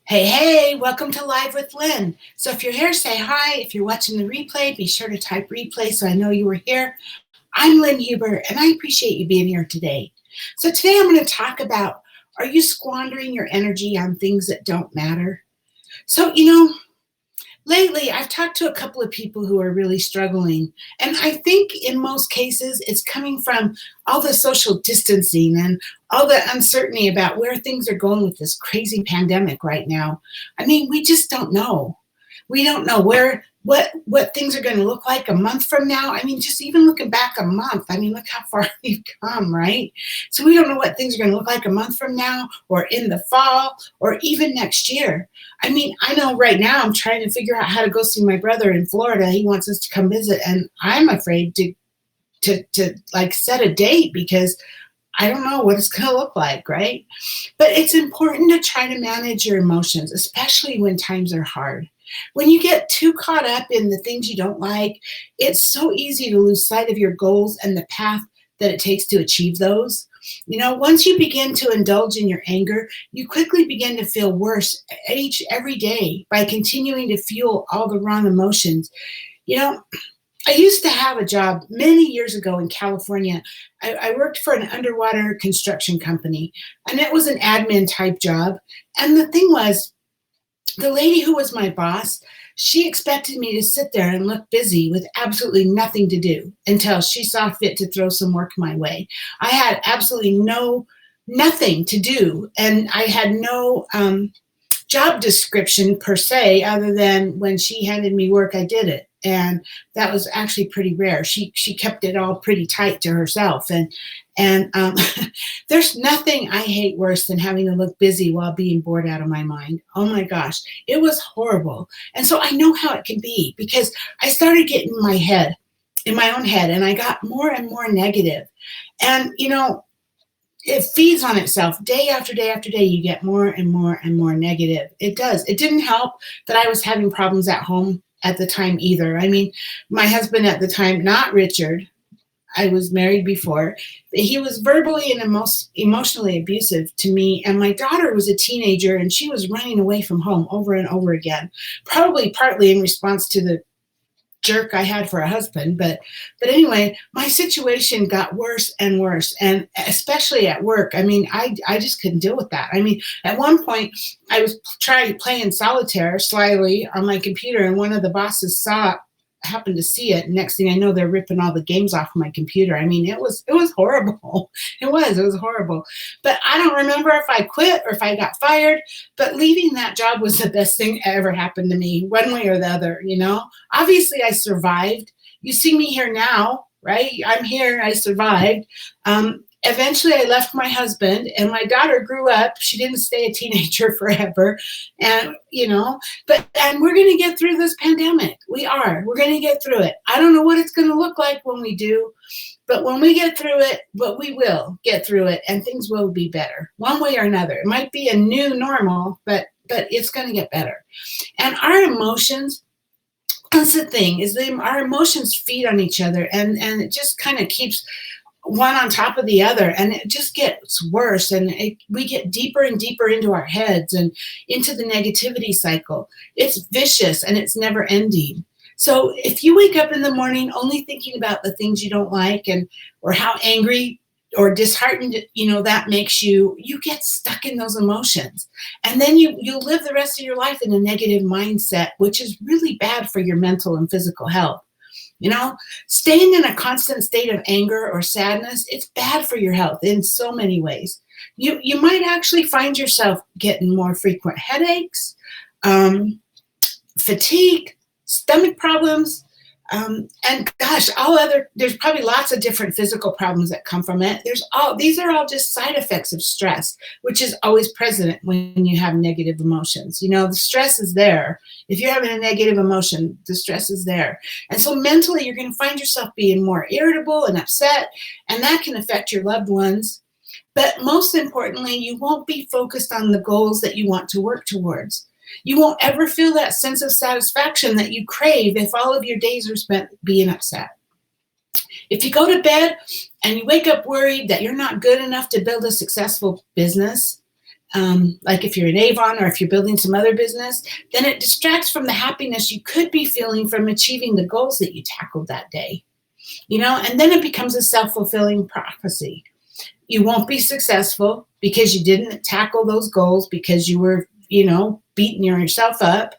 Hey, hey, welcome to Live with Lynn. So if you're here, say hi. If you're watching the replay, be sure to type replay so I know you were here. I'm Lynn Huber, and I appreciate you being here today. So today I'm going to talk about, are you squandering your energy on things that don't matter? So, lately, I've talked to a couple of people who are really struggling, and I think in most cases it's coming from all the social distancing and all the uncertainty about where things are going with this crazy pandemic right now. I mean, we just don't know. We don't know what things are going to look like a month from now. I mean, just even looking back a month, I mean, look how far we've come, right? So we don't know what things are going to look like a month from now or in the fall or even next year. I mean, I know right now I'm trying to figure out how to go see my brother in Florida. He wants us to come visit, and I'm afraid to like set a date because I don't know what it's going to look like, right? But it's important to try to manage your emotions, especially when times are hard. When you get too caught up in the things you don't like, it's so easy to lose sight of your goals and the path that it takes to achieve those. Once you begin to indulge in your anger, you quickly begin to feel worse every day by continuing to fuel all the wrong emotions. You know, I used to have a job many years ago in California. I worked for an underwater construction company, and it was an admin type job. And the thing was, the lady who was my boss, she expected me to sit there and look busy with absolutely nothing to do until she saw fit to throw some work my way. I had absolutely nothing to do, and I had no job description per se, other than when she handed me work, I did it. And that was actually pretty rare. She kept it all pretty tight to herself. And there's nothing I hate worse than having to look busy while being bored out of my mind. Oh my gosh, it was horrible. And so I know how it can be because I started getting in my own head, and I got more and more negative. And it feeds on itself day after day after day. You get more and more and more negative. It does. It didn't help that I was having problems at home at the time either. I mean, my husband at the time, not Richard, I was married before, he was verbally and emotionally abusive to me. And my daughter was a teenager, and she was running away from home over and over again, probably partly in response to the jerk I had for a husband. But anyway, my situation got worse and worse, and especially at work. I mean, I just couldn't deal with that. I mean, at one point I was playing solitaire slyly on my computer, and one of the bosses happened to see it. And next thing I know, they're ripping all the games off my computer. I mean, it was horrible. It was horrible. But I don't remember if I quit or if I got fired, but leaving that job was the best thing that ever happened to me, one way or the other. Obviously I survived. You see me here now, right? I'm here. I survived. Eventually I left my husband, and my daughter grew up. She didn't stay a teenager forever. And, and we're going to get through this pandemic. We're going to get through it. I don't know what it's going to look like when we do, but when we get through it, we will get through it, and things will be better one way or another. It might be a new normal, but it's going to get better. And our emotions, that's the thing, is our emotions feed on each other, and it just kind of keeps one on top of the other, and it just gets worse, and we get deeper and deeper into our heads and into the negativity cycle. It's vicious, and it's never ending. So if you wake up in the morning only thinking about the things you don't like, or how angry or disheartened that makes you get stuck in those emotions, and then you'll live the rest of your life in a negative mindset, which is really bad for your mental and physical health. Staying in a constant state of anger or sadness, it's bad for your health in so many ways. You might actually find yourself getting more frequent headaches, fatigue, stomach problems, and gosh, there's probably lots of different physical problems that come from it. These are all just side effects of stress, which is always present when you have negative emotions. The stress is there. If you're having a negative emotion, the stress is there. And so mentally, you're going to find yourself being more irritable and upset, and that can affect your loved ones. But most importantly, you won't be focused on the goals that you want to work towards. You won't ever feel that sense of satisfaction that you crave if all of your days are spent being upset. If you go to bed and you wake up worried that you're not good enough to build a successful business, like if you're in Avon or if you're building some other business, then it distracts from the happiness you could be feeling from achieving the goals that you tackled that day. And then it becomes a self-fulfilling prophecy. You won't be successful because you didn't tackle those goals because you were, beating yourself up.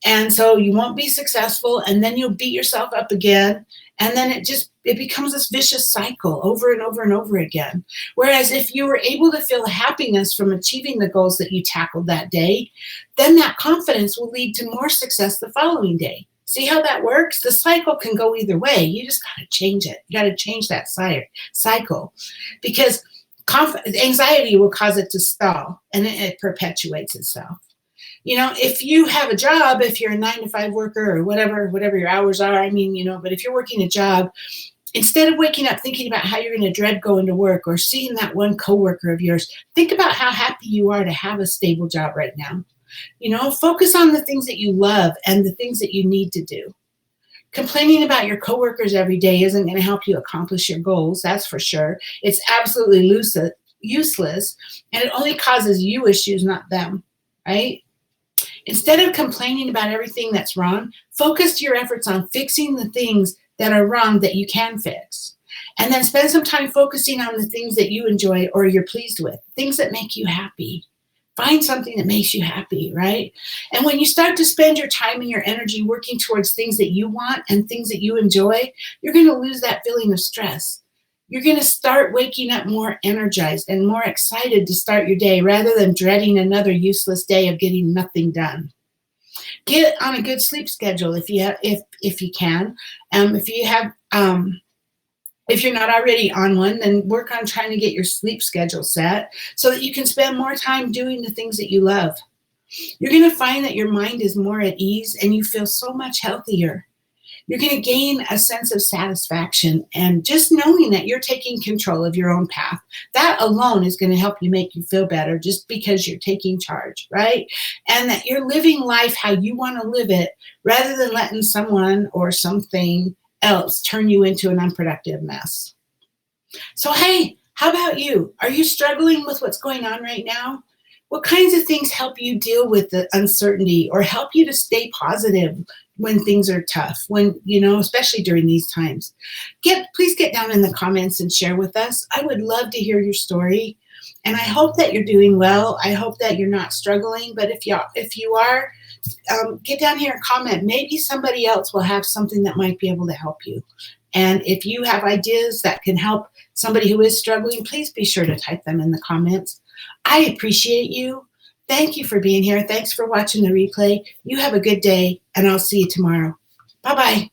And so you won't be successful, and then you'll beat yourself up again. And then it becomes this vicious cycle over and over and over again. Whereas if you were able to feel the happiness from achieving the goals that you tackled that day, then that confidence will lead to more success the following day. See how that works? The cycle can go either way. You just got to change it. You got to change that cycle, because anxiety will cause it to stall, and it perpetuates itself. If you have a job, if you're a 9-to-5 worker or whatever your hours are, but if you're working a job, instead of waking up thinking about how you're going to dread going to work or seeing that one coworker of yours, think about how happy you are to have a stable job right now. Focus on the things that you love and the things that you need to do. Complaining about your coworkers every day isn't going to help you accomplish your goals, that's for sure. It's absolutely useless, and it only causes you issues, not them, right? Instead of complaining about everything that's wrong, focus your efforts on fixing the things that are wrong that you can fix. And then spend some time focusing on the things that you enjoy or you're pleased with, things that make you happy. Find something that makes you happy, right? And when you start to spend your time and your energy working towards things that you want and things that you enjoy, you're going to lose that feeling of stress. You're going to start waking up more energized and more excited to start your day rather than dreading another useless day of getting nothing done. Get on a good sleep schedule if you can. If you're not already on one, then work on trying to get your sleep schedule set so that you can spend more time doing the things that you love. You're going to find that your mind is more at ease and you feel so much healthier. You're going to gain a sense of satisfaction and just knowing that you're taking control of your own path. That alone is going to help make you feel better just because you're taking charge, right? And that you're living life how you want to live it rather than letting someone or something else turn you into an unproductive mess. So, hey, how about you? Are you struggling with what's going on right now? What kinds of things help you deal with the uncertainty or help you to stay positive when things are tough, especially during these times? Please get down in the comments and share with us. I would love to hear your story. And I hope that you're doing well. I hope that you're not struggling. But if you are, get down here and comment. Maybe somebody else will have something that might be able to help you. And if you have ideas that can help somebody who is struggling, please be sure to type them in the comments. I appreciate you. Thank you for being here. Thanks for watching the replay. You have a good day, and I'll see you tomorrow. Bye-bye.